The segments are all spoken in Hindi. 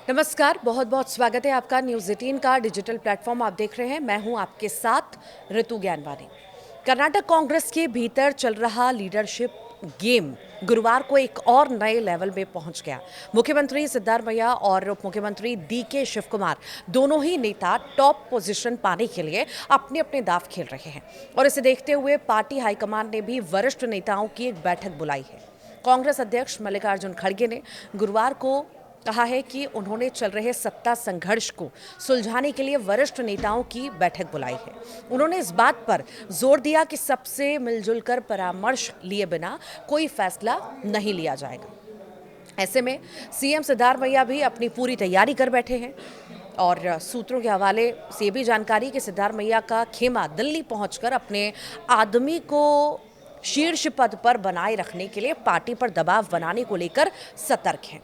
नमस्कार, बहुत बहुत स्वागत है आपका न्यूज़ 18 का डिजिटल प्लेटफॉर्म आप देख रहे हैं। मैं हूं आपके साथ ऋतु ज्ञानवानी। कर्नाटक कांग्रेस के भीतर चल रहा लीडरशिप गेम गुरुवार को एक और नए लेवल में पहुंच गया। मुख्यमंत्री सिद्धारमैया और उप मुख्यमंत्री डीके शिवकुमार दोनों ही नेता टॉप पोजीशन पाने के लिए अपने अपने दांव खेल रहे हैं और इसे देखते हुए पार्टी हाईकमान ने भी वरिष्ठ नेताओं की एक बैठक बुलाई है। कांग्रेस अध्यक्ष मल्लिकार्जुन खड़गे ने गुरुवार को कहा है कि उन्होंने चल रहे सत्ता संघर्ष को सुलझाने के लिए वरिष्ठ नेताओं की बैठक बुलाई है। उन्होंने इस बात पर जोर दिया कि सबसे मिलजुल कर परामर्श लिए बिना कोई फैसला नहीं लिया जाएगा। ऐसे में सीएम सिद्धारमैया भी अपनी पूरी तैयारी कर बैठे हैं और सूत्रों के हवाले से भी जानकारी कि सिद्धारमैया का खेमा दिल्ली पहुंचकर अपने आदमी को शीर्ष पद पर बनाए रखने के लिए पार्टी पर दबाव बनाने को लेकर सतर्क हैं।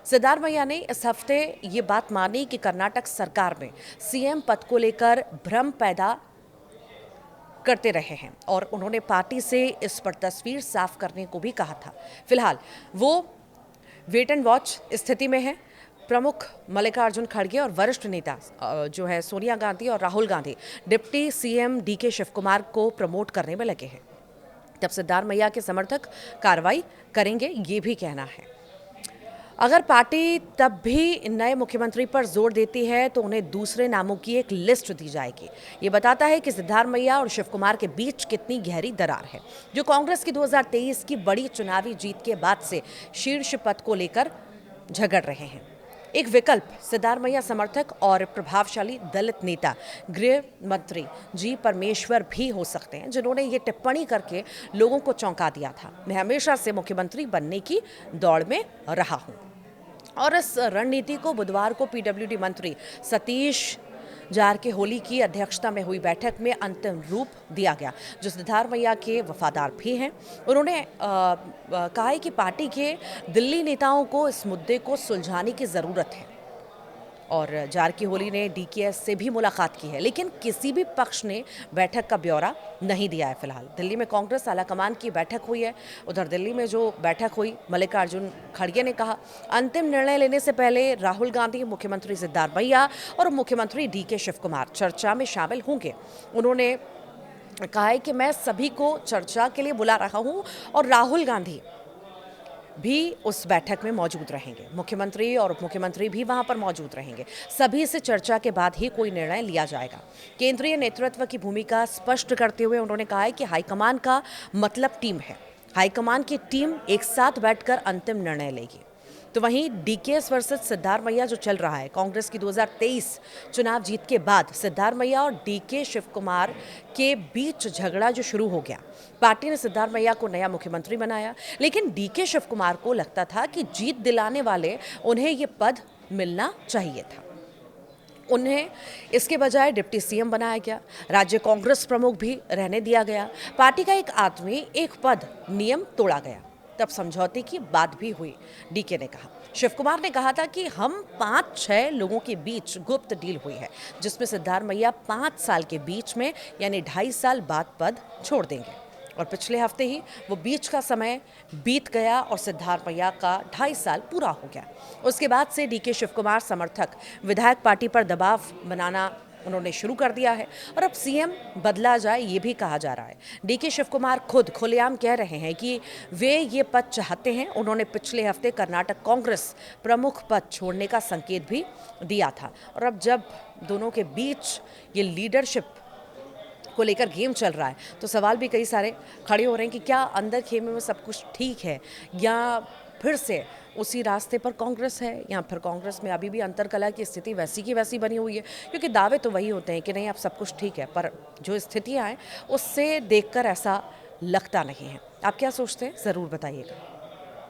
सिद्धारमैया ने इस हफ्ते ये बात मानी कि कर्नाटक सरकार में सीएम पद को लेकर भ्रम पैदा करते रहे हैं और उन्होंने पार्टी से इस पर तस्वीर साफ करने को भी कहा था। फिलहाल वो वेट एंड वॉच स्थिति में है। प्रमुख मल्लिकार्जुन खड़गे और वरिष्ठ नेता जो है सोनिया गांधी और राहुल गांधी डिप्टी सीएम डीके शिवकुमार को प्रमोट करने में लगे हैं। तब सिद्धारमैया के समर्थक कार्रवाई करेंगे, ये भी कहना है। अगर पार्टी तब भी नए मुख्यमंत्री पर जोर देती है तो उन्हें दूसरे नामों की एक लिस्ट दी जाएगी। ये बताता है कि सिद्धारमैया और शिवकुमार के बीच कितनी गहरी दरार है, जो कांग्रेस की 2023 की बड़ी चुनावी जीत के बाद से शीर्ष पद को लेकर झगड़ रहे हैं। एक विकल्प सिद्धारमैया समर्थक और प्रभावशाली दलित नेता गृह मंत्री जी परमेश्वर भी हो सकते हैं, जिन्होंने ये टिप्पणी करके लोगों को चौंका दिया था। मैं हमेशा से मुख्यमंत्री बनने की दौड़ में रहा हूं और इस रणनीति को बुधवार को पीडब्ल्यूडी मंत्री सतीश जारकिहोली की अध्यक्षता में हुई बैठक में अंतिम रूप दिया गया, जो सिद्धारमैया के वफादार भी हैं। उन्होंने कहा है कि पार्टी के दिल्ली नेताओं को इस मुद्दे को सुलझाने की ज़रूरत है और जारकिहोली ने डीकेएस से भी मुलाकात की है, लेकिन किसी भी पक्ष ने बैठक का ब्यौरा नहीं दिया है। फिलहाल दिल्ली में कांग्रेस आलाकमान की बैठक हुई है। उधर दिल्ली में जो बैठक हुई, मल्लिकार्जुन खड़गे ने कहा अंतिम निर्णय लेने से पहले राहुल गांधी, मुख्यमंत्री सिद्धारमैया और मुख्यमंत्री डीके शिवकुमार चर्चा में शामिल होंगे। उन्होंने कहा है कि मैं सभी को चर्चा के लिए बुला रहा हूँ और राहुल गांधी भी उस बैठक में मौजूद रहेंगे। मुख्यमंत्री और उप मुख्यमंत्री भी वहां पर मौजूद रहेंगे। सभी से चर्चा के बाद ही कोई निर्णय लिया जाएगा। केंद्रीय नेतृत्व की भूमिका स्पष्ट करते हुए उन्होंने कहा है कि हाईकमान का मतलब टीम है। हाईकमान की टीम एक साथ बैठकर अंतिम निर्णय लेगी। तो वहीं डीकेएस वर्सेस सिद्धारमैया जो चल रहा है, कांग्रेस की 2023 चुनाव जीत के बाद सिद्धारमैया और डीके शिवकुमार के बीच झगड़ा जो शुरू हो गया। पार्टी ने सिद्धारमैया को नया मुख्यमंत्री बनाया, लेकिन डीके शिवकुमार को लगता था कि जीत दिलाने वाले उन्हें ये पद मिलना चाहिए था। उन्हें इसके बजाय डिप्टी सीएम बनाया गया। राज्य कांग्रेस प्रमुख भी रहने दिया गया। पार्टी का एक आदमी एक पद नियम तोड़ा गया। तब समझौते की बात भी हुई, डीके ने कहा। शिवकुमार ने कहा था कि हम 5-6 लोगों के बीच गुप्त डील हुई है, जिसमें सिद्धारमैया 5 साल के बीच में यानी 2.5 साल बाद पद छोड़ देंगे। और पिछले हफ्ते ही वो बीच का समय बीत गया और सिद्धारमैया का 2.5 साल पूरा हो गया। उसके बाद से डीके शिवकुमार समर्थक विधायक पार्टी पर दबाव बनाना उन्होंने शुरू कर दिया है और अब सीएम बदला जाए ये भी कहा जा रहा है। डीके शिवकुमार खुद खुलेआम कह रहे हैं कि वे ये पद चाहते हैं। उन्होंने पिछले हफ्ते कर्नाटक कांग्रेस प्रमुख पद छोड़ने का संकेत भी दिया था और अब जब दोनों के बीच ये लीडरशिप को लेकर गेम चल रहा है तो सवाल भी कई सारे खड़े हो रहे हैं कि क्या अंदर खेमे में सब कुछ ठीक है या फिर से उसी रास्ते पर कांग्रेस है, या फिर कांग्रेस में अभी भी अंतरकलह की स्थिति वैसी की वैसी बनी हुई है। क्योंकि दावे तो वही होते हैं कि नहीं अब सब कुछ ठीक है, पर जो स्थितियां हैं उससे देखकर ऐसा लगता नहीं है। आप क्या सोचते हैं, ज़रूर बताइएगा।